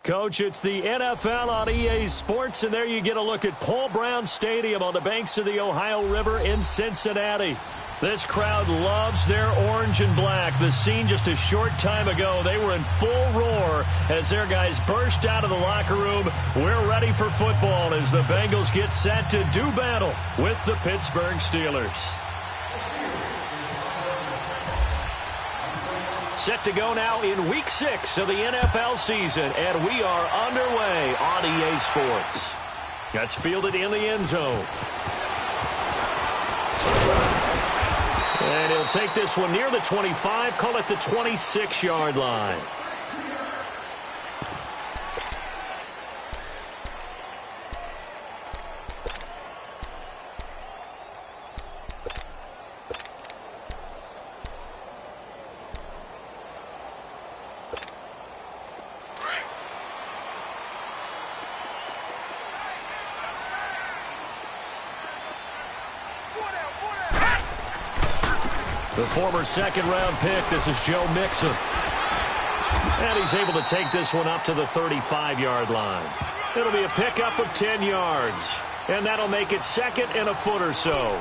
Coach, it's the NFL on EA Sports, and there you get a look at Paul Brown Stadium on the banks of the Ohio River in Cincinnati. This crowd loves their orange and black. The scene just a short time ago, they were in full roar as their guys burst out of the locker room. We're ready for football as the Bengals get set to do battle with the Pittsburgh Steelers. Set to go now in Week 6 of the NFL season, and we are underway on EA Sports. That's fielded in the end zone. And he'll take this one near the 25, call it the 26-yard line. The former second-round pick, this is Joe Mixon. And he's able to take this one up to the 35-yard line. It'll be a pickup of 10 yards. And that'll make it second and a foot or so.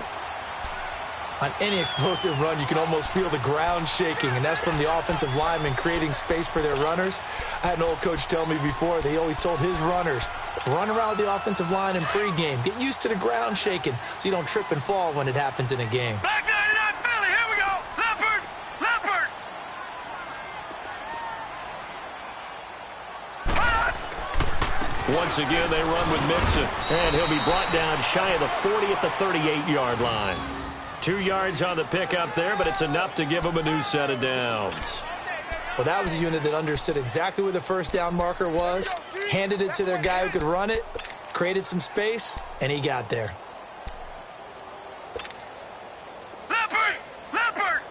On any explosive run, you can almost feel the ground shaking, and that's from the offensive linemen creating space for their runners. I had an old coach tell me before, they always told his runners, run around the offensive line in pregame. Get used to the ground shaking so you don't trip and fall when it happens in a game. Back 99 Philly, here we go. Leopard, Leopard. Once again, they run with Mixon, and he'll be brought down shy of the 40 at the 38-yard line. 2 yards on the pickup there, but it's enough to give him a new set of downs. Well, that was a unit that understood exactly where the first down marker was, handed it to their guy who could run it, created some space, and he got there. Leopard, Leopard.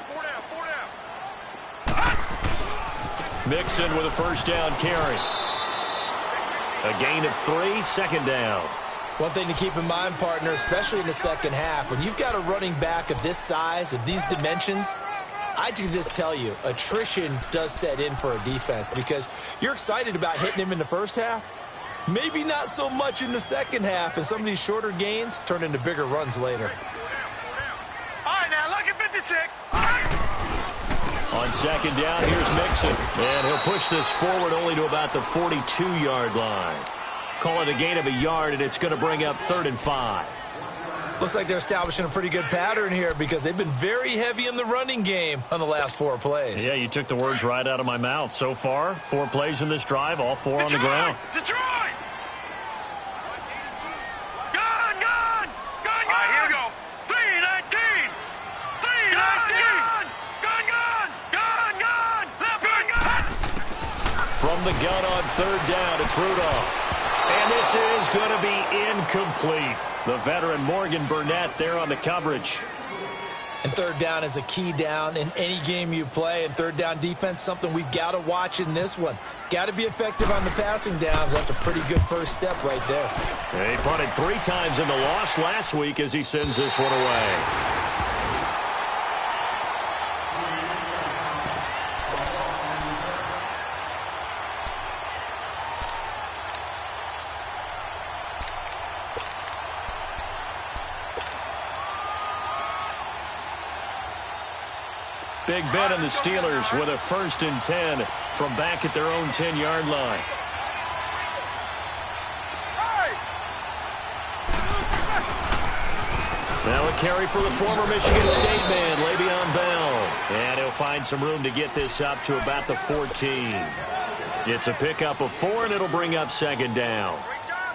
Four down. Mixon with a first down carry. A gain of 3, second down. One thing to keep in mind, partner, especially in the second half, when you've got a running back of this size, of these dimensions, I can just tell you, attrition does set in for a defense because you're excited about hitting him in the first half. Maybe not so much in the second half, and some of these shorter gains turn into bigger runs later. All right, now, look at 56. On second down, here's Mixon. And he'll push this forward only to about the 42-yard line. Call it a gain of a yard, and it's going to bring up 3rd and 5. Looks like they're establishing a pretty good pattern here because they've been very heavy in the running game on the last 4 plays. Yeah, you took the words right out of my mouth. So far, 4 plays in this drive, all 4 on the ground. Detroit! Gun, gun! Gun, gun! All right, here we go. 319! 319! Gun, gun! Gun, gun! Leopard, gun! From the gun on 3rd down, it's Rudolph. And this is going to be incomplete. The veteran Morgan Burnett there on the coverage. And 3rd down is a key down in any game you play. And 3rd down defense, something we've got to watch in this one. Got to be effective on the passing downs. That's a pretty good first step right there. He punted 3 times in the loss last week as he sends this one away. Big Ben and the Steelers with a 1st and 10 from back at their own 10-yard line. Now a carry for the former Michigan State man, Le'Veon Bell. And he'll find some room to get this up to about the 14. It's a pickup of 4, and it'll bring up 2nd down.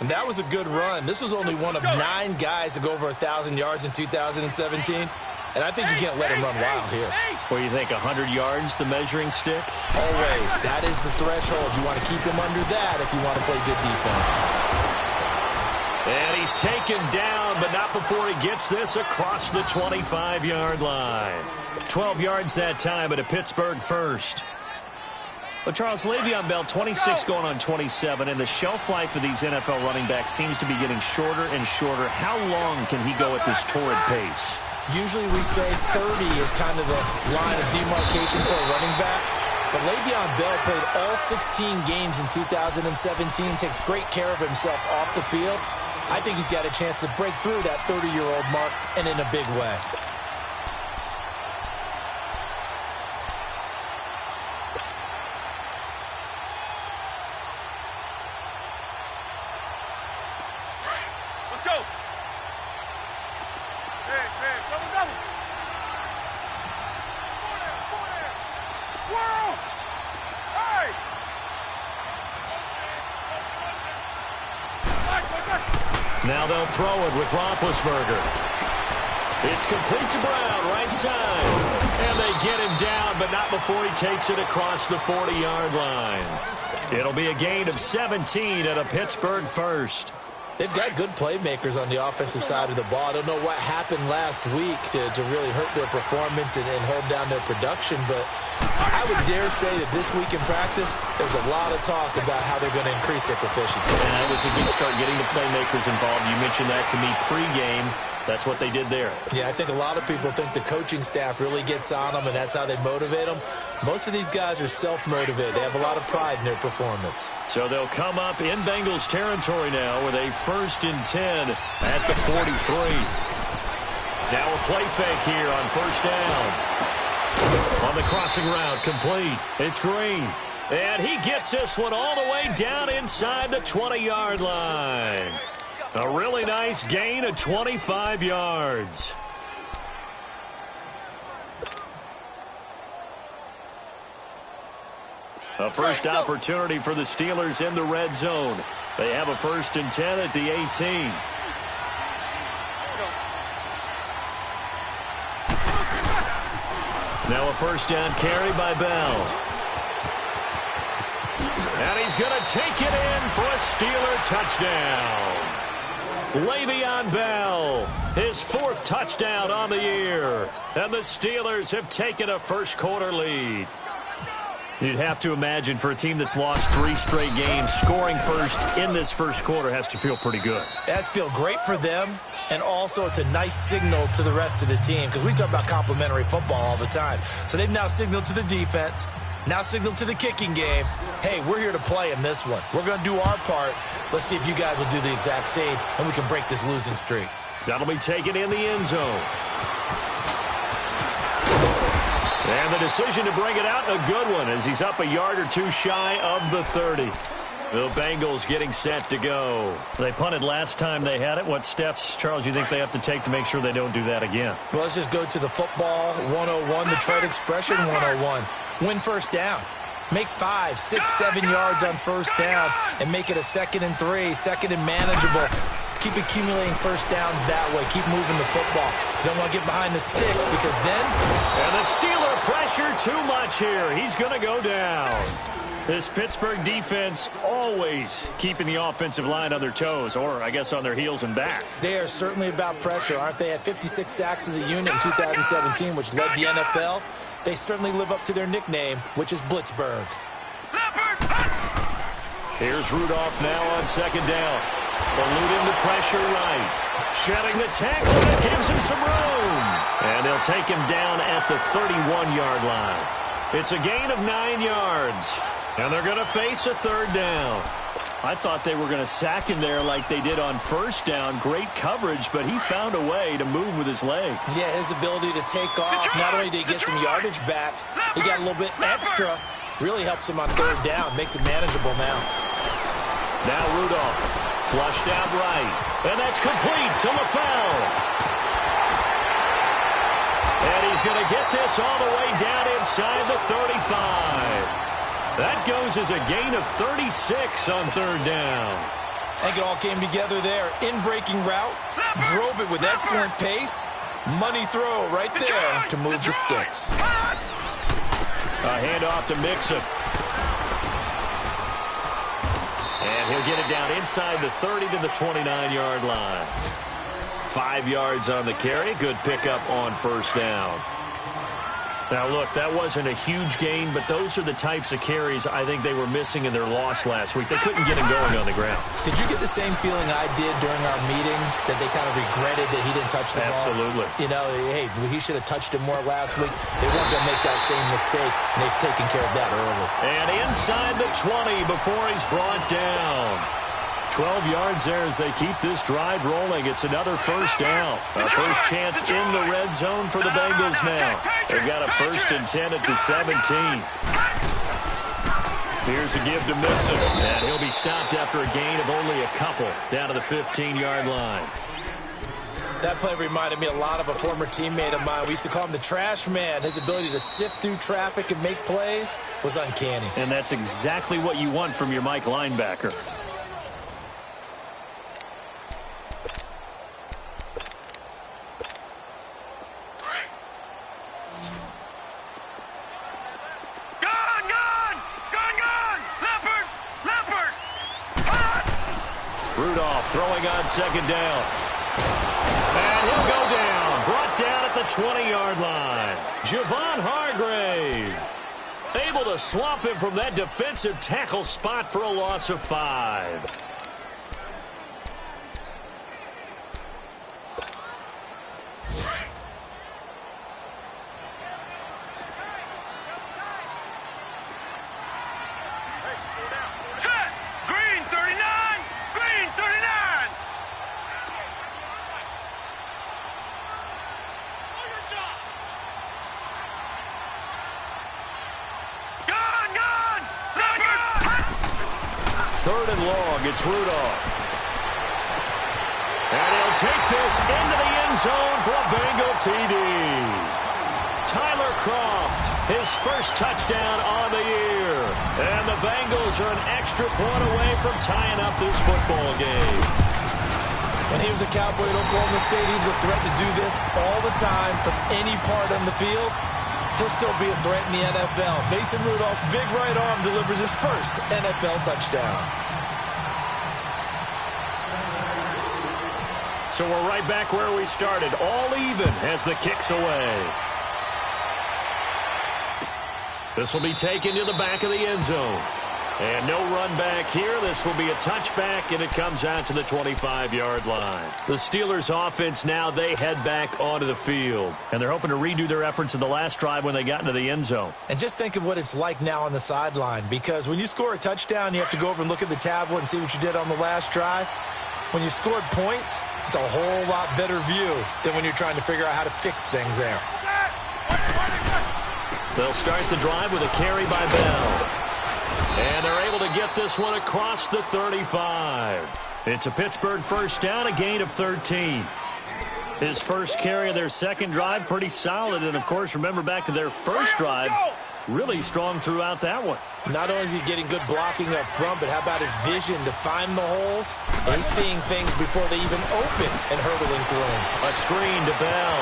And that was a good run. This was only one of 9 guys to go over 1,000 yards in 2017. And I think you can't let him run wild here. What do you think, 100 yards, the measuring stick? Always. That is the threshold. You want to keep him under that if you want to play good defense. And he's taken down, but not before he gets this across the 25-yard line. 12 yards that time, and a Pittsburgh first. Well, Charles, Le'Veon Bell, 26 going on 27, and the shelf life of these NFL running backs seems to be getting shorter and shorter. How long can he go at this torrid pace? Usually we say 30 is kind of the line of demarcation for a running back. But Le'Veon Bell played all 16 games in 2017, takes great care of himself off the field. I think he's got a chance to break through that 30-year-old mark, and in a big way. Let's go. Hey, double, double. Whoa! Hey! Now they'll throw it with Roethlisberger. It's complete to Brown, right side. And they get him down, but not before he takes it across the 40-yard line. It'll be a gain of 17 and a Pittsburgh first. They've got good playmakers on the offensive side of the ball. I don't know what happened last week to really hurt their performance and hold down their production, but I would dare say that this week in practice, there's a lot of talk about how they're going to increase their proficiency. And it was a good start getting the playmakers involved. You mentioned that to me pregame. That's what they did there. Yeah, I think a lot of people think the coaching staff really gets on them, and that's how they motivate them. Most of these guys are self-motivated. They have a lot of pride in their performance. So they'll come up in Bengals territory now with a 1st and 10 at the 43. Now a play fake here on 1st down. On the crossing route, complete. It's Green. And he gets this one all the way down inside the 20-yard line. A really nice gain of 25 yards. A first opportunity for the Steelers in the red zone. They have a 1st and 10 at the 18. Now a 1st down carry by Bell. And he's going to take it in for a Steeler touchdown. Le'Veon Bell, his 4th touchdown on the year. And the Steelers have taken a first-quarter lead. You'd have to imagine for a team that's lost 3 straight games, scoring first in this first quarter has to feel pretty good. It has to feel great for them, and also it's a nice signal to the rest of the team, because we talk about complimentary football all the time. So they've now signaled to the defense, now signaled to the kicking game, hey, we're here to play in this one. We're going to do our part. Let's see if you guys will do the exact same, and we can break this losing streak. That'll be taken in the end zone. And the decision to bring it out, a good one, as he's up a yard or 2 shy of the 30. The Bengals getting set to go. They punted last time they had it. What steps, Charles, you think they have to take to make sure they don't do that again? Well, let's just go to the football 101, the trade expression 101. Win 1st down. Make 5, 6, 7 yards on 1st down and make it a 2nd and 3, 2nd and manageable. Keep accumulating 1st downs that way. Keep moving the football. You don't want to get behind the sticks, because then... And the Steeler pressure too much here. He's going to go down. This Pittsburgh defense always keeping the offensive line on their toes, or I guess on their heels and back. They are certainly about pressure, aren't they? At 56 sacks as a unit in 2017, which led the NFL. They certainly live up to their nickname, which is Blitzburg. Here's Rudolph now on 2nd down. Eluding the pressure right. Shedding the tackle, that gives him some room. And they'll take him down at the 31-yard line. It's a gain of 9 yards. And they're going to face a 3rd down. I thought they were going to sack him there like they did on 1st down. Great coverage, but he found a way to move with his legs. Yeah, his ability to take off. Not only did he get some yardage back, he got a little bit extra. Really helps him on 3rd down. Makes it manageable now. Now Rudolph, flushed out right. And that's complete to LaFell. And he's going to get this all the way down inside the 35. That goes as a gain of 36 on 3rd down. I think it all came together there. In-breaking route, drove it with excellent pace. Money throw right there to move the sticks. A handoff to Mixon. And he'll get it down inside the 30 to the 29-yard line. 5 yards on the carry. Good pickup on 1st down. Now, look, that wasn't a huge gain, but those are the types of carries I think they were missing in their loss last week. They couldn't get him going on the ground. Did you get the same feeling I did during our meetings, that they kind of regretted that he didn't touch the ball? Absolutely. You know, hey, he should have touched it more last week. They weren't going to make that same mistake, and they've taken care of that early. And inside the 20 before he's brought down. 12 yards there as they keep this drive rolling. It's another first down. A first chance in the red zone for the Bengals now. They've got a 1st and 10 at the 17. Here's a give to Mixon, and he'll be stopped after a gain of only a couple down to the 15-yard line. That play reminded me a lot of a former teammate of mine. We used to call him the trash man. His ability to sift through traffic and make plays was uncanny. And that's exactly what you want from your Mike linebacker. Throwing on 2nd down. And he'll go down. Brought down at the 20-yard line. Javon Hargrave able to swamp him from that defensive tackle spot for a loss of 5. Third and long, it's Rudolph. And he'll take this into the end zone for a Bengal TD. Tyler Kroft, his first touchdown on the year. And the Bengals are an extra point away from tying up this football game. When he was a Cowboy at Oklahoma State, he was a threat to do this all the time from any part on the field. He'll still be a threat in the NFL. Mason Rudolph's big right arm delivers his first NFL touchdown. So we're right back where we started, all even as the kick's away. This will be taken to the back of the end zone. And no run back here. This will be a touchback, and it comes out to the 25-yard line. The Steelers' offense now, they head back onto the field. And they're hoping to redo their efforts in the last drive when they got into the end zone. And just think of what it's like now on the sideline, because when you score a touchdown, you have to go over and look at the tablet and see what you did on the last drive. When you scored points, it's a whole lot better view than when you're trying to figure out how to fix things there. They'll start the drive with a carry by Bell. And they're able to get this one across the 35. It's a Pittsburgh first down, a gain of 13. His first carry of their second drive, pretty solid. And, of course, remember back to their first drive, really strong throughout that one. Not only is he getting good blocking up front, but how about his vision to find the holes? And he's seeing things before they even open and hurdling through them. A screen to Bell.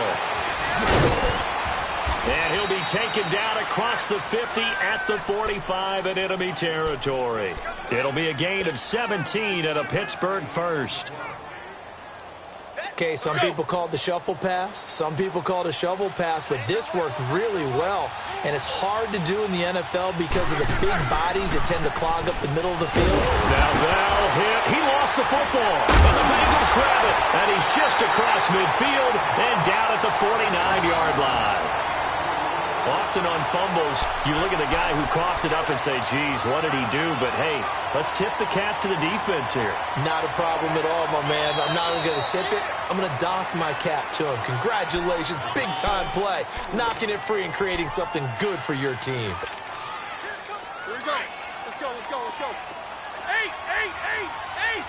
And he'll be taken down across the 50 at the 45 in enemy territory. It'll be a gain of 17 and a Pittsburgh first. Okay, some people call it the shuffle pass. Some people call it a shovel pass, but this worked really well. And it's hard to do in the NFL because of the big bodies that tend to clog up the middle of the field. Now Bell hit. He lost the football. And the Bengals grab it. And he's just across midfield and down at the 49-yard line. Often on fumbles, you look at the guy who coughed it up and say, geez, what did he do? But, hey, let's tip the cap to the defense here. Not a problem at all, my man. I'm not only going to tip it, I'm going to doff my cap to him. Congratulations, big-time play. Knocking it free and creating something good for your team. Here we go. Let's go, let's go, let's go. 8, 8, 8, 8.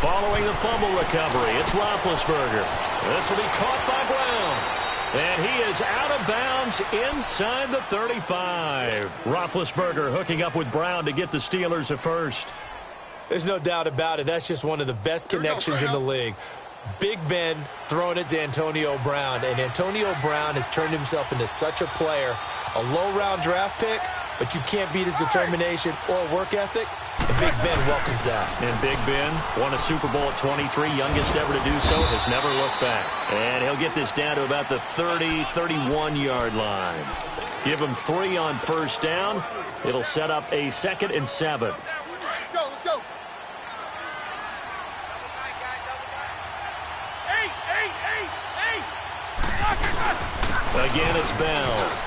Following the fumble recovery, it's Roethlisberger. This will be caught by Brown. And he is out of bounds inside the 35. Roethlisberger hooking up with Brown to get the Steelers a first. There's no doubt about it. That's just one of the best connections in the league. Big Ben throwing it to Antonio Brown, and Antonio Brown has turned himself into such a player. A low-round draft pick, but you can't beat his determination or work ethic, and Big Ben welcomes that. And Big Ben won a Super Bowl at 23, youngest ever to do so, has never looked back. And he'll get this down to about the 30, 31-yard line. Give him 3 on first down. It'll set up a 2nd and 7. Let's go. Again, it's Bell.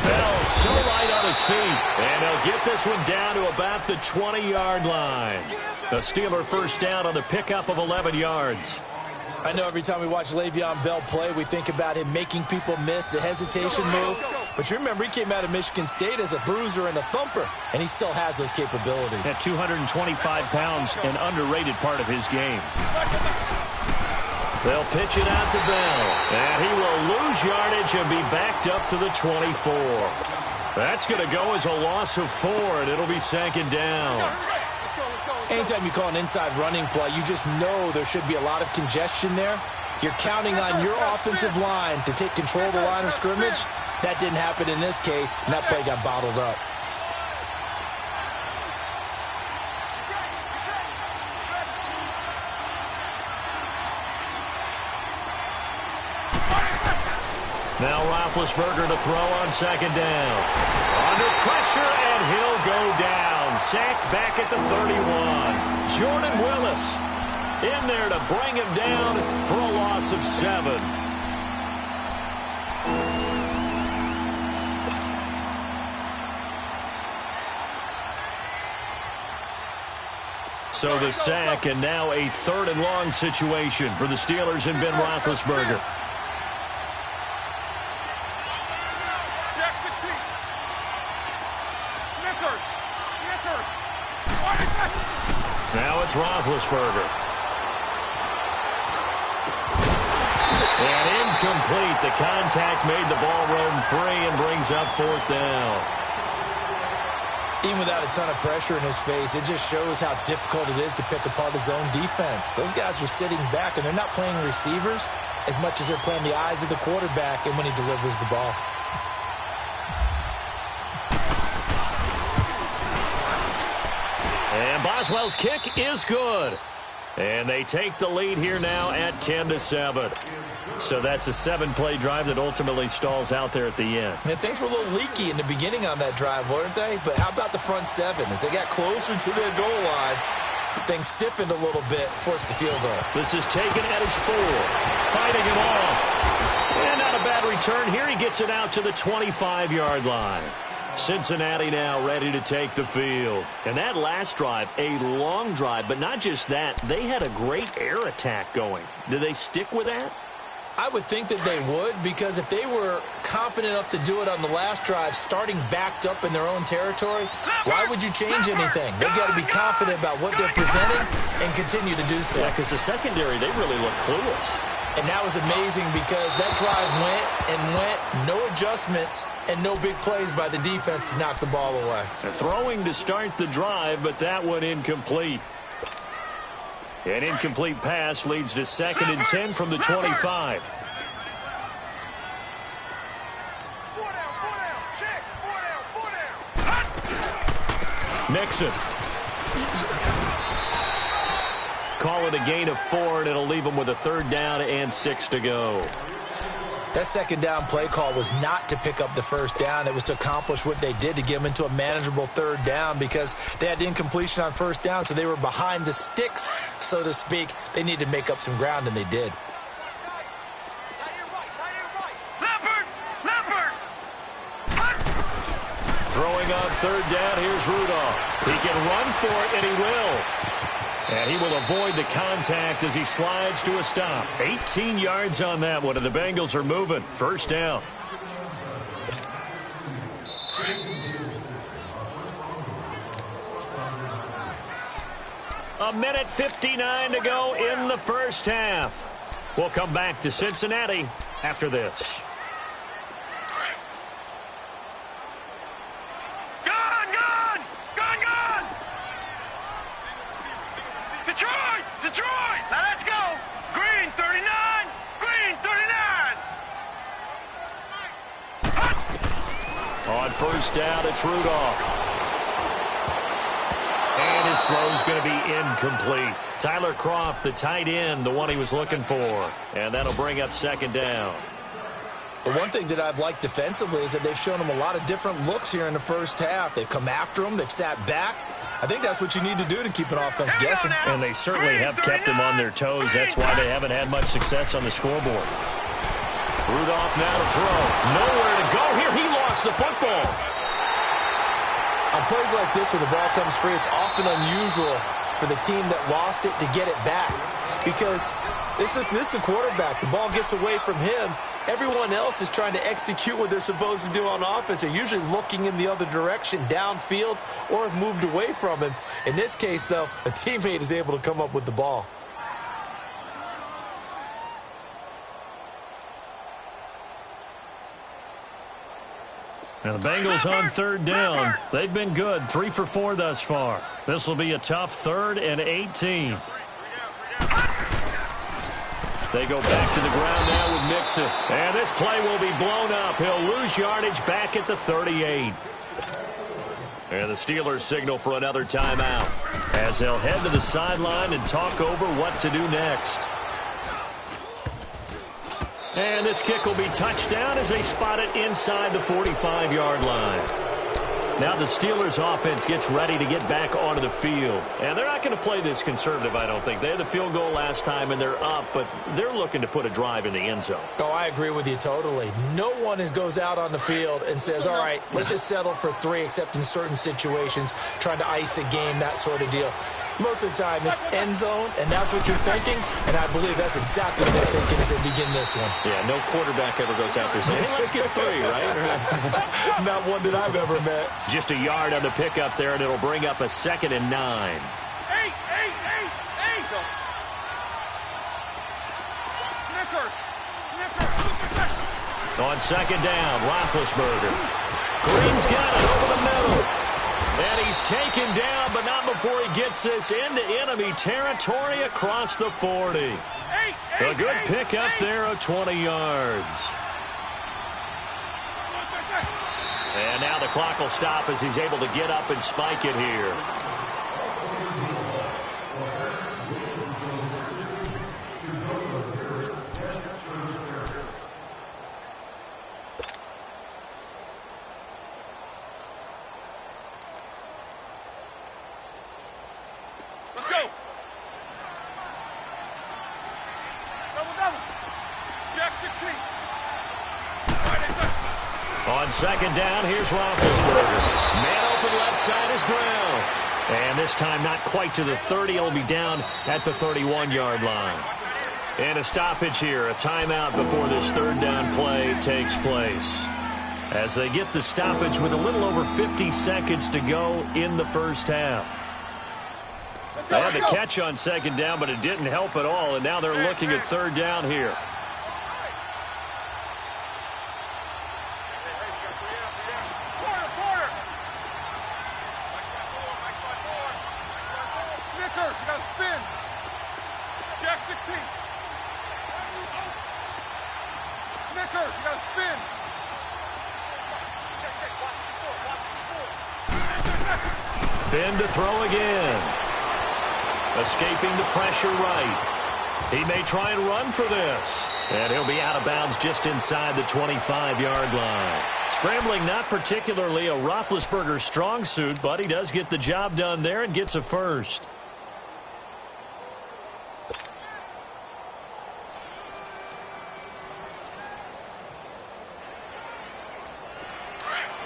Bell so light on his feet. And they'll get this one down to about the 20-yard line. The Steeler first down on the pickup of 11 yards. I know every time we watch Le'Veon Bell play, we think about him making people miss, the hesitation move. But you remember, he came out of Michigan State as a bruiser and a thumper, and he still has those capabilities. At 225 pounds, an underrated part of his game. They'll pitch it out to Bell, and he will lose yardage and be backed up to the 24. That's going to go as a loss of 4, and it'll be 2nd down. Anytime you call an inside running play, you just know there should be a lot of congestion there. You're counting on your offensive line to take control of the line of scrimmage. That didn't happen in this case, and that play got bottled up. Now Roethlisberger to throw on 2nd down. Under pressure, and he'll go down. Sacked back at the 31. Jordan Willis in there to bring him down for a loss of 7. So the sack, and now a 3rd and long situation for the Steelers and Ben Roethlisberger. Now it's Roethlisberger. And incomplete. The contact made the ball roam free and brings up 4th down. Even without a ton of pressure in his face, it just shows how difficult it is to pick apart his own defense. Those guys are sitting back, and they're not playing receivers as much as they're playing the eyes of the quarterback and when he delivers the ball. And Boswell's kick is good. And they take the lead here now at 10-7. So that's a 7-play drive that ultimately stalls out there at the end. And things were a little leaky in the beginning on that drive, weren't they? But how about the front 7? As they got closer to the goal line, things stiffened a little bit, forced the field goal. This is taken at his 4. Fighting him off. And not a bad return here. He gets it out to the 25-yard line. Cincinnati now ready to take the field. And that last drive, a long drive, but not just that. They had a great air attack going. Do they stick with that? I would think that they would, because if they were confident enough to do it on the last drive, starting backed up in their own territory, why would you change anything? They've got to be confident about what they're presenting and continue to do so. Yeah, because the secondary, they really look clueless. And that was amazing because that drive went, no adjustments, and no big plays by the defense to knock the ball away. Throwing to start the drive, but that one incomplete. An incomplete pass leads to 2nd and 10 from the 25. Nixon. Call it a gain of 4, and it'll leave them with a 3rd down and 6 to go. That 2nd down play call was not to pick up the 1st down. It was to accomplish what they did, to get them into a manageable 3rd down, because they had incompletion on 1st down, so they were behind the sticks, so to speak. They needed to make up some ground, and they did. Throwing on 3rd down, here's Rudolph. He can run for it, and he will. And he will avoid the contact as he slides to a stop. 18 yards on that one, and the Bengals are moving. 1st down. A minute 59 to go in the 1st half. We'll come back to Cincinnati after this. Detroit! Now let's go! Green! On first down, it's Rudolph. And his throw's going to be incomplete. Tyler Kroft, the tight end, the one he was looking for. And that'll bring up second down. But one thing that I've liked defensively is that they've shown him a lot of different looks here in the first half. They've come after him. They've sat back. I think that's what you need to do to keep an offense guessing. And they certainly have kept them on their toes. That's why they haven't had much success on the scoreboard. Rudolph now to throw. Nowhere to go here. He lost the football. On plays like this, when the ball comes free, it's often unusual for the team that lost it to get it back. Because this is the quarterback. The ball gets away from him. Everyone else is trying to execute what they're supposed to do on offense. They're usually looking in the other direction, downfield, or have moved away from him. In this case, though, a teammate is able to come up with the ball. Now the Bengals on third down. They've been good, 3 for 4 thus far. This will be a tough 3rd and 18. They go back to the ground now with Mixon. And this play will be blown up. He'll lose yardage back at the 38. And the Steelers signal for another timeout as they'll head to the sideline and talk over what to do next. And this kick will be touchdown as they spot it inside the 45-yard line. Now the Steelers offense gets ready to get back onto the field. And they're not going to play this conservative, I don't think. They had the field goal last time, and they're up, but they're looking to put a drive in the end zone. Oh, I agree with you totally. No one goes out on the field and says, all right, let's just settle for 3, except in certain situations, trying to ice a game, that sort of deal. Most of the time, it's end zone, and that's what you're thinking, and I believe that's exactly what they're thinking as they begin this one. Yeah, no quarterback ever goes out there saying, hey, let's get 3, right? Not one that I've ever met. Just a yard on the pickup there, and it'll bring up a 2nd and 9. Hey! Snickers! On 2nd down, Roethlisberger. Green's got it over the middle. And he's taken down, but not before he gets this into enemy territory across the 40. A good pickup there of 20 yards. And now the clock will stop as he's able to get up and spike it here. On 2nd down, here's Roethlisberger. Man open left side is Brown. And this time not quite to the 30. It'll be down at the 31-yard line. And a stoppage here, a timeout before this 3rd down play takes place. As they get the stoppage with a little over 50 seconds to go in the first half. They had the catch on 2nd down, but it didn't help at all. And now they're looking at 3rd down here. Finn to throw again. Escaping the pressure right. He may try and run for this. And he'll be out of bounds just inside the 25-yard line. Scrambling not particularly a Roethlisberger strong suit, but he does get the job done there and gets a first.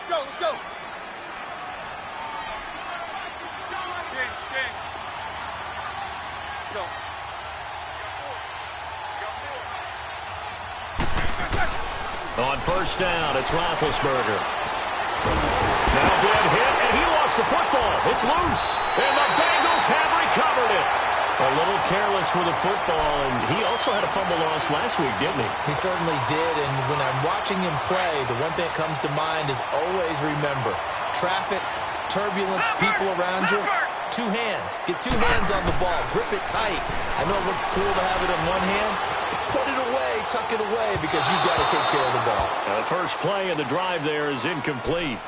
Let's go. On first down, it's Roethlisberger. Now good hit, and he lost the football. It's loose, and the Bengals have recovered it. A little careless with the football, and he also had a fumble loss last week, didn't he? He certainly did, and when I'm watching him play, the one thing that comes to mind is always remember, traffic, turbulence, people around you, 2 hands. Get 2 hands on the ball. Grip it tight. I know it looks cool to have it in one hand, but put it away. tuck it away because you've got to take care of the ball. The first play of the drive there is incomplete.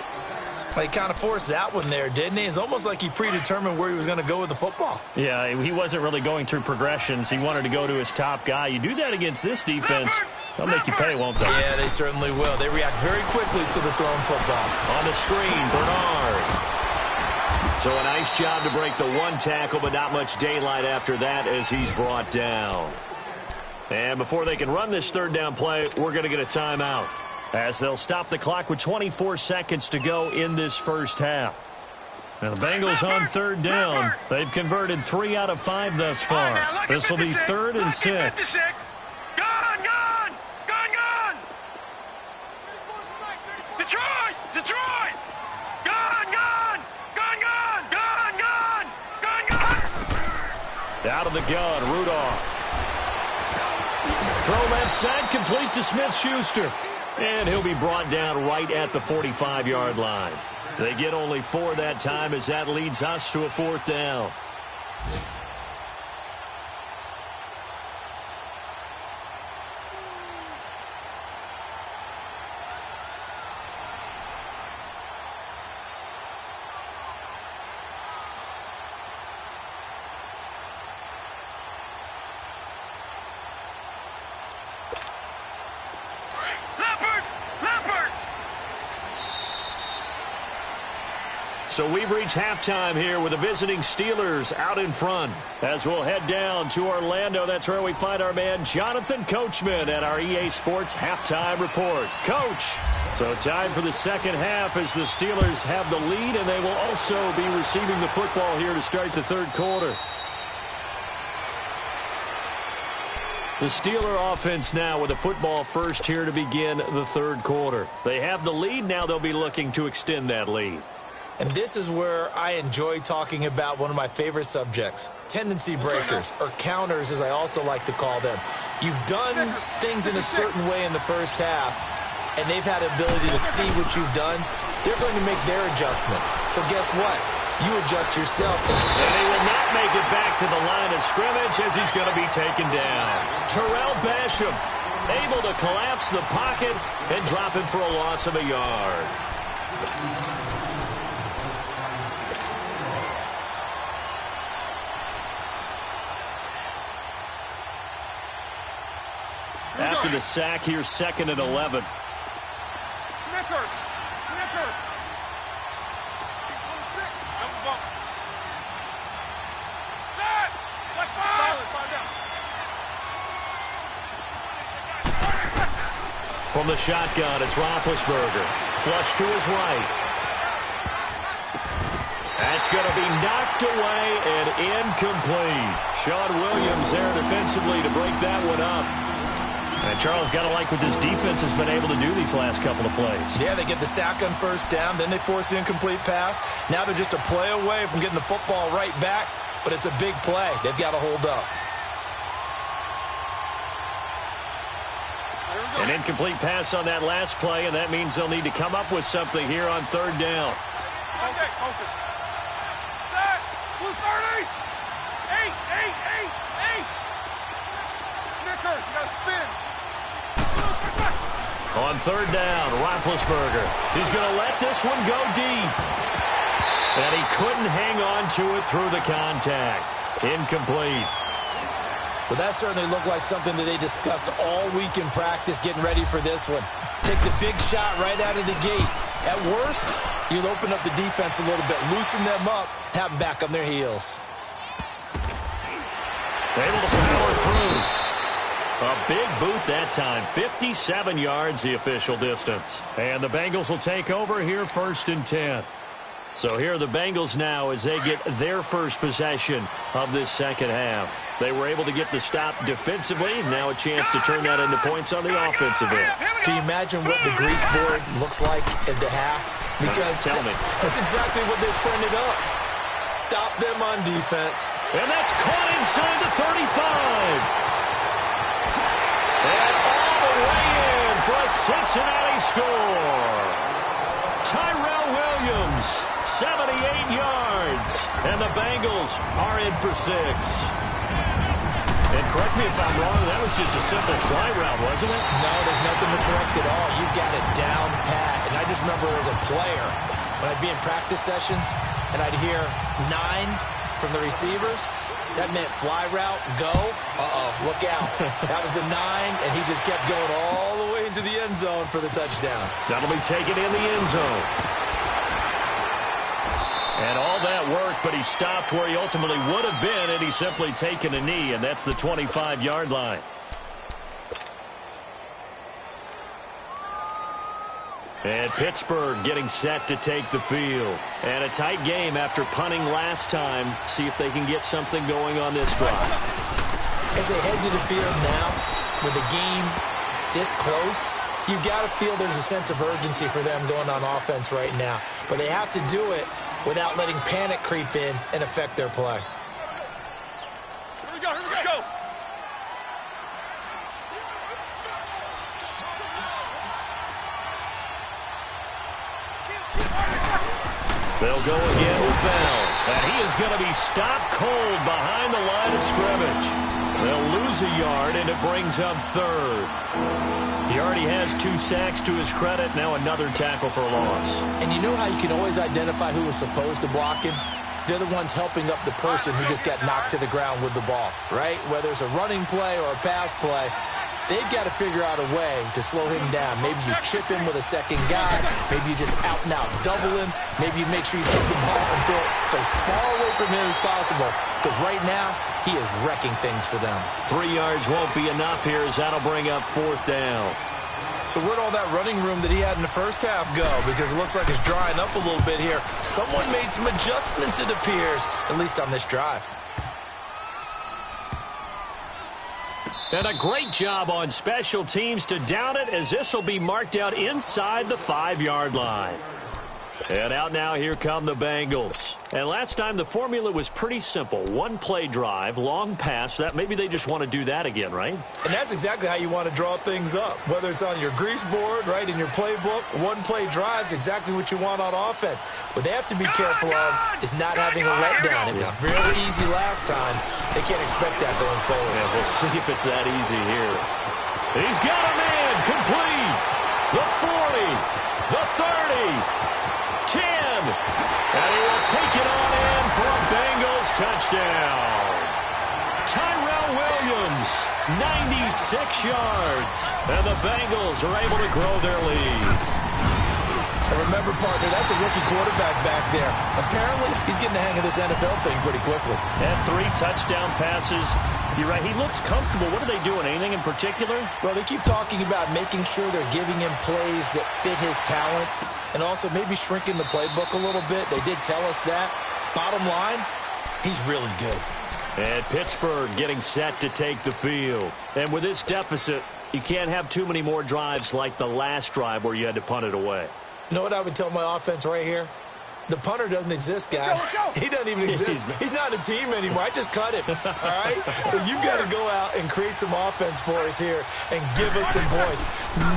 He kind of forced that one there, didn't he? It's almost like he predetermined where he was going to go with the football. Yeah, he wasn't really going through progressions. He wanted to go to his top guy. You do that against this defense, they'll make you pay, won't they? Yeah, they certainly will. They react very quickly to the thrown football. On the screen, Bernard. So a nice job to break the one tackle, but not much daylight after that as he's brought down. And before they can run this third down play, we're going to get a timeout, as they'll stop the clock with 24 seconds to go in this first half. Now the Bengals on third down. They've converted 3 out of 5 thus far. This will be 3rd and 6. Gone! Detroit! Gone! Out of the gun, Rudolph. Throw left side, complete to Smith-Schuster. And he'll be brought down right at the 45-yard line. They get only 4 that time as that leads us to a 4th down. So we've reached halftime here with the visiting Steelers out in front. As we'll head down to Orlando, that's where we find our man Jonathan Coachman at our EA Sports Halftime Report. Coach, so time for the second half as the Steelers have the lead, and they will also be receiving the football here to start the third quarter. The Steeler offense now with the football first here to begin the third quarter. They have the lead. Now they'll be looking to extend that lead. And this is where I enjoy talking about one of my favorite subjects, tendency breakers, or counters as I also like to call them. You've done things in a certain way in the first half, and they've had the ability to see what you've done. They're going to make their adjustments. So guess what? You adjust yourself. And he will not make it back to the line of scrimmage as he's going to be taken down. Terrell Basham able to collapse the pocket and drop him for a loss of a yard. After the sack, here's 2nd and 11. Snickers! From the shotgun, it's Roethlisberger. Flush to his right. That's going to be knocked away and incomplete. Sean Williams there defensively to break that one up. And Charles, got to like what this defense has been able to do these last couple of plays. Yeah, they get the sack on first down, then they force the incomplete pass. Now they're just a play away from getting the football right back, but it's a big play. They've got to hold up. An incomplete pass on that last play, and that means they'll need to come up with something here on third down. Okay. Set. Blue 30. 8. Snickers, you got to spin. On third down, Roethlisberger. He's going to let this one go deep. And he couldn't hang on to it through the contact. Incomplete. Well, that certainly looked like something that they discussed all week in practice getting ready for this one. Take the big shot right out of the gate. At worst, you'll open up the defense a little bit, loosen them up, have them back on their heels. Able to power through. A big boot that time. 57 yards the official distance. And the Bengals will take over here 1st and 10. So here are the Bengals now as they get their first possession of this second half. They were able to get the stop defensively. Now a chance to turn that into points on the offensive end. Can you imagine what the grease board looks like at the half? Because tell me. That's exactly what they printed up. Stop them on defense. And that's caught inside the 35. And all the way in for a Cincinnati score. Tyrell Williams, 78 yards. And the Bengals are in for 6. And correct me if I'm wrong, that was just a simple fly route, wasn't it? No, there's nothing to correct at all. You've got it down pat. And I just remember as a player, when I'd be in practice sessions and I'd hear 9 from the receivers, that meant fly route, go. Uh-oh, look out. That was the 9, and he just kept going all the way into the end zone for the touchdown. That'll be taken in the end zone. And all that work, but he stopped where he ultimately would have been, and he's simply taken a knee, and that's the 25-yard line. And Pittsburgh getting set to take the field. And a tight game after punting last time. See if they can get something going on this drive. As they head to the field now, with the game this close, you've got to feel there's a sense of urgency for them going on offense right now. But they have to do it without letting panic creep in and affect their play. Here we go. They'll go again with Bell. And he is going to be stopped cold behind the line of scrimmage. They'll lose a yard, and it brings up third. He already has 2 sacks to his credit. Now another tackle for a loss. And you know how you can always identify who was supposed to block him? They're the ones helping up the person who just got knocked to the ground with the ball, right? Whether it's a running play or a pass play, they've got to figure out a way to slow him down. Maybe you chip him with a second guy. Maybe you just out-and-out double him. Maybe you make sure you take the ball and throw it as far away from him as possible. Because right now, he is wrecking things for them. 3 yards won't be enough here as that'll bring up 4th down. So where'd all that running room that he had in the first half go? Because it looks like it's drying up a little bit here. Someone made some adjustments, it appears, at least on this drive. And a great job on special teams to down it, as this will be marked out inside the 5-yard line. And out now, here come the Bengals. And last time, the formula was pretty simple. 1-play drive, long pass. That maybe they just want to do that again, right? And that's exactly how you want to draw things up. Whether it's on your grease board, right, in your playbook, 1-play drive's exactly what you want on offense. What they have to be careful of is not having a letdown. It was really easy last time. They can't expect that going forward. Yeah, we'll see if it's that easy here. He's got a man complete. The 40, the 30. 10, and he will take it on in for a Bengals touchdown. Tyrell Williams, 96 yards, and the Bengals are able to grow their lead. And remember, partner, that's a rookie quarterback back there. Apparently, he's getting the hang of this NFL thing pretty quickly. And 3 touchdown passes. You're right, he looks comfortable. What are they doing? Anything in particular? Well, they keep talking about making sure they're giving him plays that fit his talents and also maybe shrinking the playbook a little bit. They did tell us that. Bottom line, he's really good. And Pittsburgh getting set to take the field. And with this deficit, you can't have too many more drives like the last drive where you had to punt it away. You know what I would tell my offense right here? The punter doesn't exist, guys. He doesn't even exist. He's not a team anymore. I just cut him, all right? So you've got to go out and create some offense for us here and give us some points.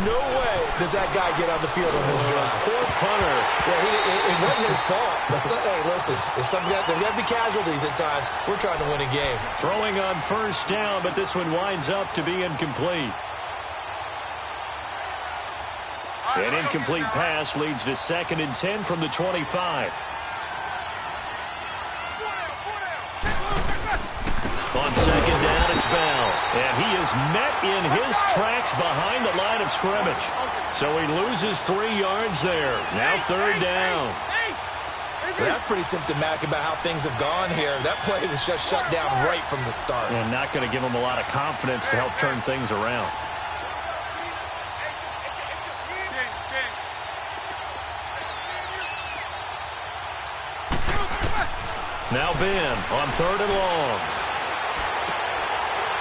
No way does that guy get on the field on this drive. Poor punter. Yeah, it wasn't his fault. But hey, listen, there's got to be casualties at times. We're trying to win a game. Throwing on 1st down, but this one winds up to be incomplete. An incomplete pass leads to 2nd and 10 from the 25. On 2nd down, it's Bell. And he is met in his tracks behind the line of scrimmage. So he loses 3 yards there. Now 3rd down. Well, that's pretty symptomatic about how things have gone here. That play was just shut down right from the start. And not going to give him a lot of confidence to help turn things around. Now Ben on 3rd and long.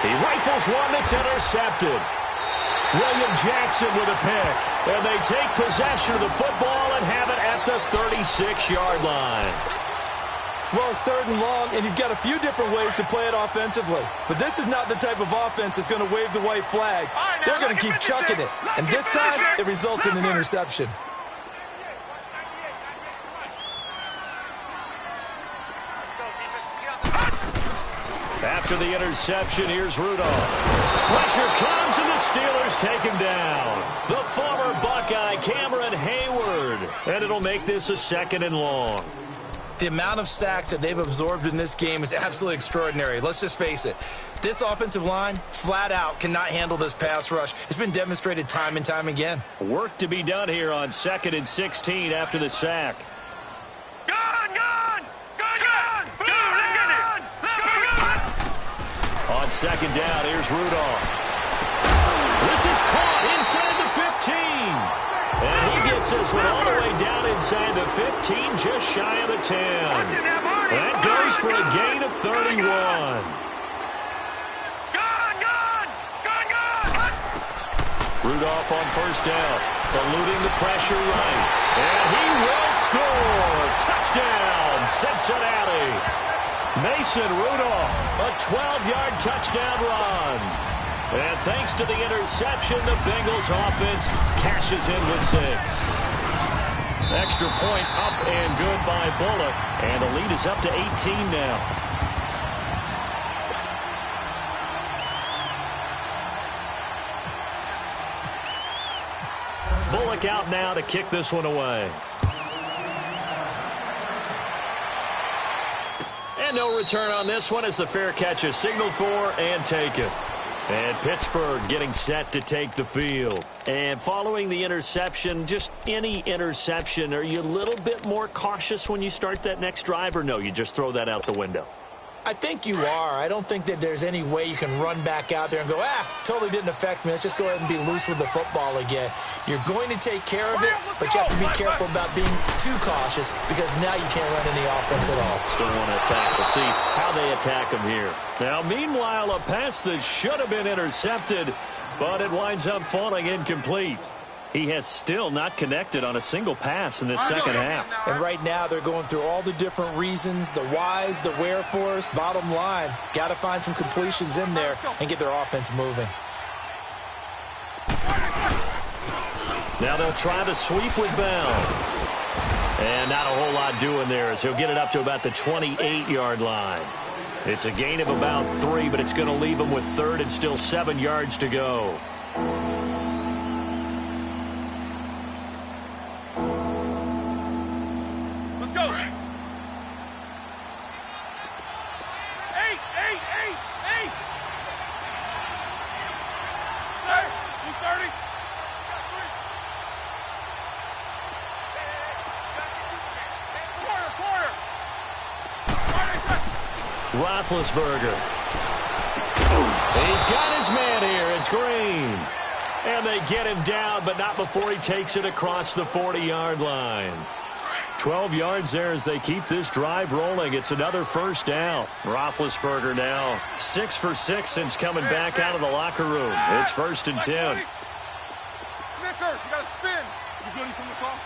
He rifles one that's intercepted. William Jackson with a pick. And they take possession of the football and have it at the 36-yard line. Well, it's 3rd and long, and you've got a few different ways to play it offensively. But this is not the type of offense that's going to wave the white flag. They're going to keep chucking it. And this time, it results in an interception. after the interception. Here's Rudolph. Pressure comes, and the Steelers take him down. The former Buckeye, Cameron Hayward. And it'll make this a 2nd and long. The amount of sacks that they've absorbed in this game is absolutely extraordinary. Let's just face it. This offensive line, flat out, cannot handle this pass rush. It's been demonstrated time and time again. Work to be done here on 2nd and 16 after the sack. On 2nd down, here's Rudolph. This is caught inside the 15. And he gets this one all the way down inside the 15, just shy of the 10. That goes for a gain of 31. Rudolph on 1st down, eluding the pressure right. And he will score. Touchdown, Cincinnati. Mason Rudolph, a 12-yard touchdown run. And thanks to the interception, the Bengals offense cashes in with 6. Extra point up and good by Bullock. And the lead is up to 18 now. Bullock out now to kick this one away. And no return on this one as the fair catch is signaled for and taken. And Pittsburgh getting set to take the field. And following the interception, just any interception, are you a little bit more cautious when you start that next drive, or no, you just throw that out the window? I think you are. I don't think that there's any way you can run back out there and go, totally didn't affect me. Let's just go ahead and be loose with the football again. You're going to take care of it, but you have to be careful about being too cautious because now you can't run any offense at all. Still want to attack. We'll see how they attack him here. Now, meanwhile, a pass that should have been intercepted, but it winds up falling incomplete. He has still not connected on a single pass in this second half. And right now they're going through all the different reasons, the whys, the wherefores. Bottom line, got to find some completions in there and get their offense moving. Now they'll try the sweep with Bell. And not a whole lot doing there as he'll get it up to about the 28-yard line. It's a gain of about 3, but it's going to leave him with 3rd and still 7 yards to go. Roethlisberger. He's got his man here. It's Green. And they get him down, but not before he takes it across the 40-yard line. 12 yards there as they keep this drive rolling. It's another 1st down. Roethlisberger now 6 for 6 since coming back out of the locker room. It's 1st and 10. Snickers, you got to spin. You good from the cross?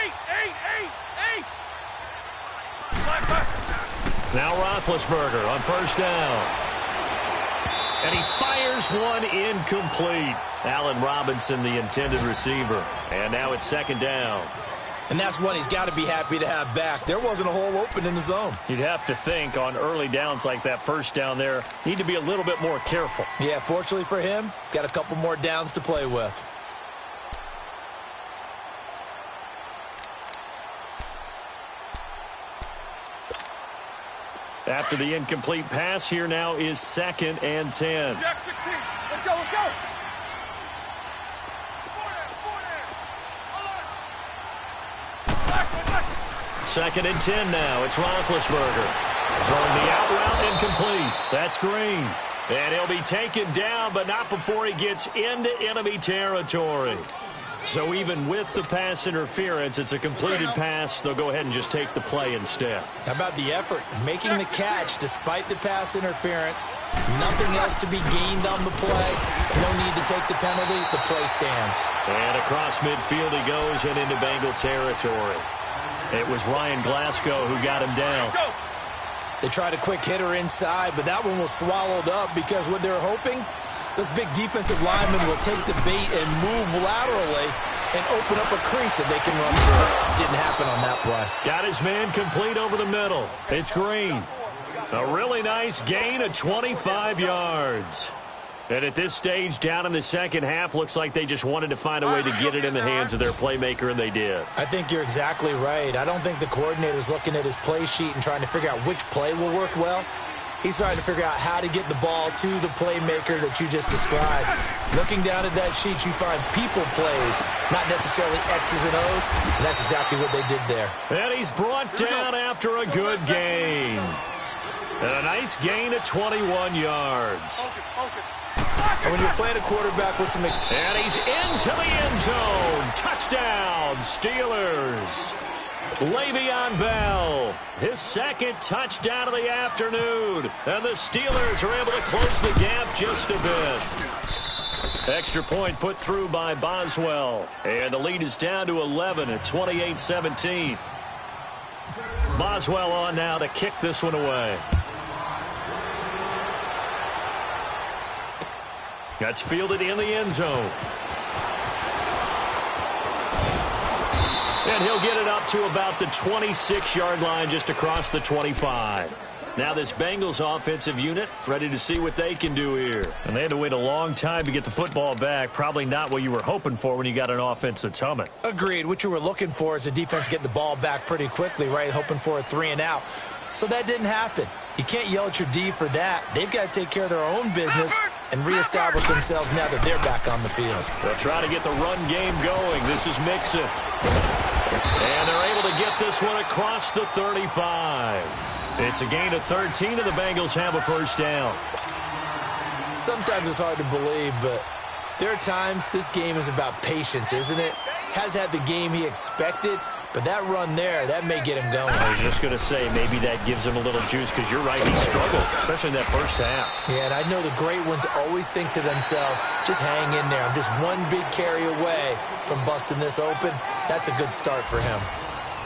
Eight. Now Roethlisberger on 1st down. And he fires one incomplete. Allen Robinson, the intended receiver. And now it's 2nd down. And that's one he's got to be happy to have back. There wasn't a hole open in the zone. You'd have to think on early downs like that 1st down there, need to be a little bit more careful. Yeah, fortunately for him, got a couple more downs to play with. After the incomplete pass, here now is 2nd and 10. Jack 16. Let's go. 2nd and 10 now. It's Roethlisberger. Throwing the out route incomplete. That's Green. And he'll be taken down, but not before he gets into enemy territory. So even with the pass interference, it's a completed pass. They'll go ahead and just take the play instead. How about the effort? Making the catch despite the pass interference. Nothing else to be gained on the play. No need to take the penalty. The play stands. And across midfield he goes and into Bengal territory. It was Ryan Glasgow who got him down. They tried a quick hitter inside, but that one was swallowed up because what they're hoping, those big defensive linemen will take the bait and move laterally and open up a crease that they can run through. Didn't happen on that play. Got his man complete over the middle. It's Green. A really nice gain of 25 yards. And at this stage, down in the second half, looks like they just wanted to find a way to get it in the hands of their playmaker, and they did. I think you're exactly right. I don't think the coordinator's looking at his play sheet and trying to figure out which play will work well. He's trying to figure out how to get the ball to the playmaker that you just described. Looking down at that sheet, you find people plays, not necessarily X's and O's, and that's exactly what they did there. And he's brought down after a good gain. And a nice gain of 21 yards. And when you're playing a quarterback with some... And he's into the end zone. Touchdown, Steelers. Le'Veon Bell, his second touchdown of the afternoon. And the Steelers are able to close the gap just a bit. Extra point put through by Boswell. And the lead is down to 11 at 28-17. Boswell on now to kick this one away. That's fielded in the end zone. And he'll get it up to about the 26-yard line, just across the 25. Now this Bengals offensive unit ready to see what they can do here. And they had to wait a long time to get the football back. Probably not what you were hoping for when you got an offense that's humming. Agreed. What you were looking for is the defense getting the ball back pretty quickly, right? Hoping for a 3-and-out. So that didn't happen. You can't yell at your D for that. They've got to take care of their own business and reestablish themselves now that they're back on the field. They'll try to get the run game going. This is Mixon. And they're able to get this one across the 35. It's a gain of 13, and the Bengals have a first down. Sometimes it's hard to believe, but there are times this game is about patience, isn't it? Has had the game he expected, but that run there, that may get him going. I was just going to say, maybe that gives him a little juice, because you're right, he struggled, especially in that first half. Yeah, and I know the great ones always think to themselves, just hang in there. I'm just one big carry away from busting this open. That's a good start for him.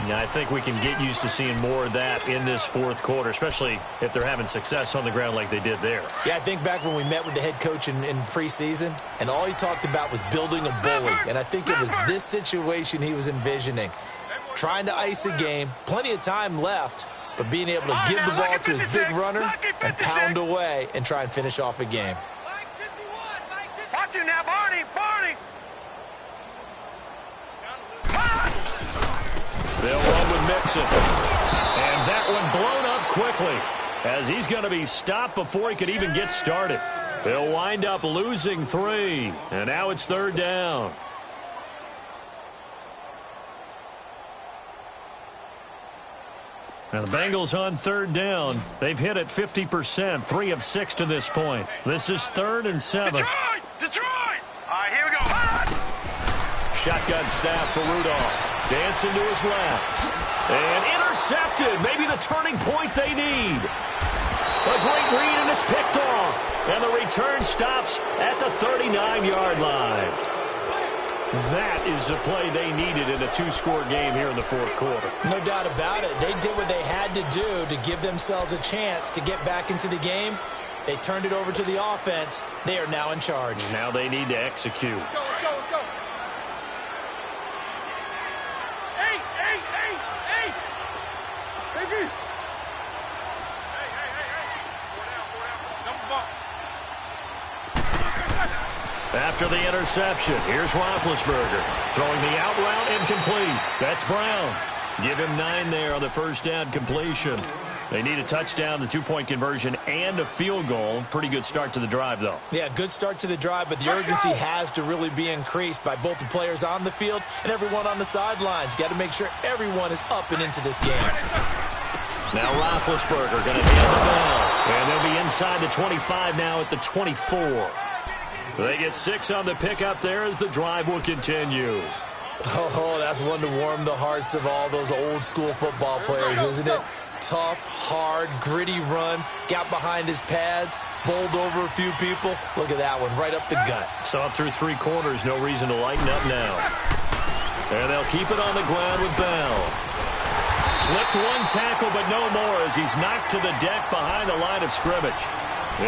Yeah, I think we can get used to seeing more of that in this fourth quarter, especially if they're having success on the ground like they did there. Yeah, I think back when we met with the head coach in preseason, and all he talked about was building a bully. And I think it was this situation he was envisioning. Trying to ice a game, plenty of time left, but being able to give the ball to his big runner and pound away and try and finish off a game. Watch him now, Barney! Barney! They'll run with Mixon. And that one blown up quickly, as he's going to be stopped before he could even get started. They'll wind up losing 3, and now it's third down. Now the Bengals on third down. They've hit it 50%, 3 of 6 to this point. This is 3rd and 7. Detroit! Detroit! All right, here we go. Shotgun snap for Rudolph. Dancing to his left. And intercepted. Maybe the turning point they need. A great read, and it's picked off. And the return stops at the 39-yard line. That is the play they needed in a 2-score game here in the fourth quarter. No doubt about it. They did what they had to do to give themselves a chance to get back into the game. They turned it over to the offense. They are now in charge. Now they need to execute. Let's go, let's go, let's go. Hey! Baby! Hey. Four down. Jump the ball. After the interception, here's Roethlisberger throwing the out route incomplete. That's Brown. Give him 9 there on the first down completion. They need a touchdown, the 2-point conversion, and a field goal. Pretty good start to the drive, though. Yeah, good start to the drive, but the urgency has to really be increased by both the players on the field and everyone on the sidelines. Got to make sure everyone is up and into this game. Now Roethlisberger going to hand the ball. And they'll be inside the 25 now at the 24. They get 6 on the pickup there as the drive will continue. Oh, that's one to warm the hearts of all those old-school football players, isn't it? Tough, hard, gritty run, got behind his pads, bowled over a few people. Look at that one, right up the gut. Saw it through 3 quarters, no reason to lighten up now. And they'll keep it on the ground with Bell. Slipped 1 tackle, but no more as he's knocked to the deck behind the line of scrimmage.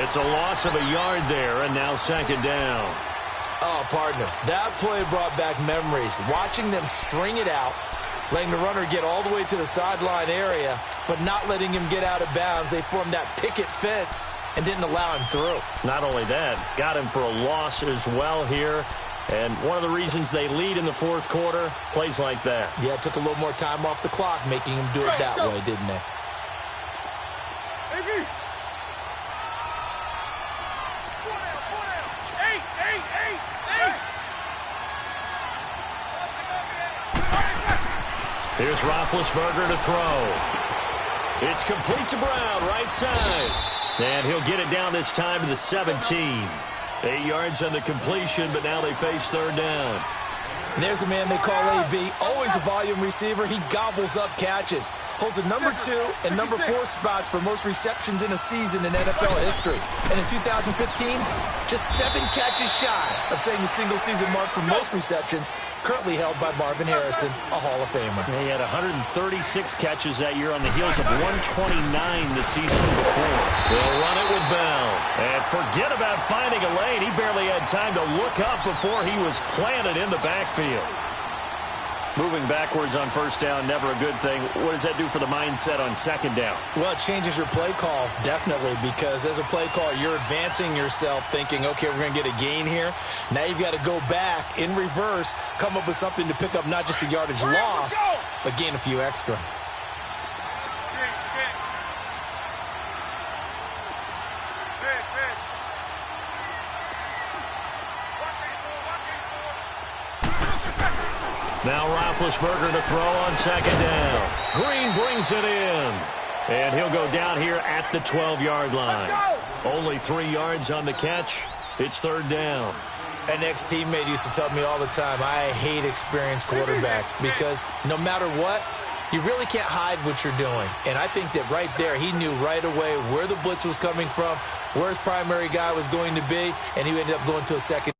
It's a loss of a yard there, and now second down. Oh, partner, that play brought back memories. Watching them string it out, letting the runner get all the way to the sideline area, but not letting him get out of bounds. They formed that picket fence and didn't allow him through. Not only that, got him for a loss as well here. And one of the reasons they lead in the fourth quarter, plays like that. Yeah, it took a little more time off the clock, making him do it that way, didn't they? Here's Roethlisberger to throw. It's complete to Brown, right side. And he'll get it down this time to the 17. 8 yards on the completion, but now they face third down. And there's a man they call AB, always a volume receiver. He gobbles up catches. Holds a number 2 and number 4 spots for most receptions in a season in NFL history. And in 2015, just 7 catches shy of setting the single-season mark for most receptions, currently held by Marvin Harrison, a Hall of Famer. He had 136 catches that year on the heels of 129 the season before. They'll run it with Bell. And forget about finding a lane. He barely had time to look up before he was planted in the backfield. Moving backwards on first down, never a good thing. What does that do for the mindset on second down? Well, it changes your play call, definitely, because as a play call, you're advancing yourself thinking, okay, we're going to get a gain here. Now you've got to go back in reverse, come up with something to pick up not just the yardage lost, but gain a few extra. Now Roethlisberger to throw on second down. Green brings it in. And he'll go down here at the 12-yard line. Only 3 yards on the catch. It's third down. An ex-teammate used to tell me all the time, I hate experienced quarterbacks because no matter what, you really can't hide what you're doing. And I think that right there, he knew right away where the blitz was coming from, where his primary guy was going to be, and he ended up going to a second.